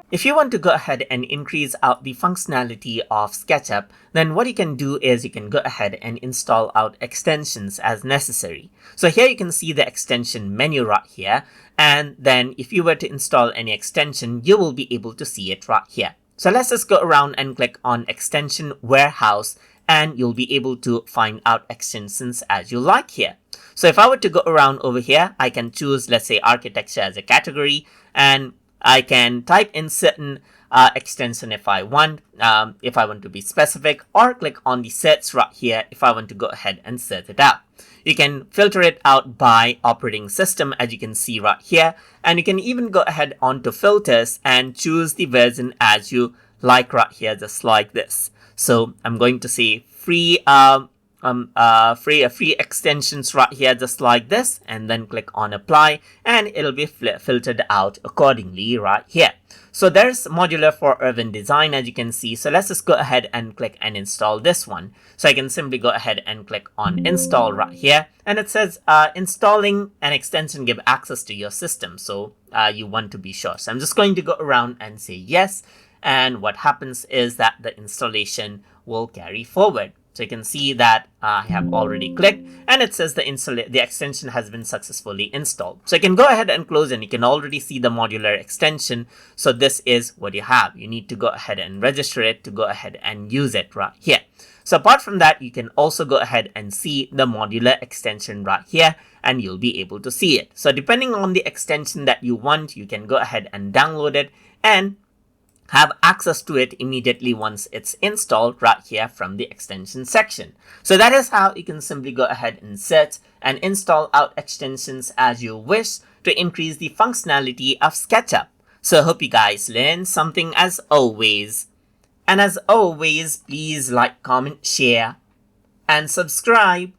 If you want to go ahead and increase out the functionality of SketchUp, then what you can do is you can go ahead and install out extensions as necessary. So here you can see the extension menu right here. And then if you were to install any extension, you will be able to see it right here. So let's just go around and click on Extension Warehouse, and you'll be able to find out extensions as you like here. So if I were to go around over here, I can choose, let's say, architecture as a category, and I can type in certain extension if I want to be specific, or click on the search right here if I want to go ahead and search it out. You can filter it out by operating system, as you can see right here, and you can even go ahead onto filters and choose the version as you like right here, just like this. So I'm going to say free extensions right here, just like this, and then click on apply, and it'll be filtered out accordingly right here. So there's modular for urban design, as you can see. So let's just go ahead and click and install this one. So I can simply go ahead and click on install right here, and it says installing an extension give access to your system. So you want to be sure. So I'm just going to go around and say yes, and what happens is that the installation will carry forward. So you can see that I have already clicked, and it says the extension has been successfully installed. So you can go ahead and close, and you can already see the modular extension. So this is what you have. You need to go ahead and register it to go ahead and use it right here. So apart from that, you can also go ahead and see the modular extension right here, and you'll be able to see it. So depending on the extension that you want, you can go ahead and download it and have access to it immediately once it's installed right here from the extension section. So that is how you can simply go ahead and search and install out extensions as you wish to increase the functionality of SketchUp. So I hope you guys learned something as always. And as always, please like, comment, share, and subscribe.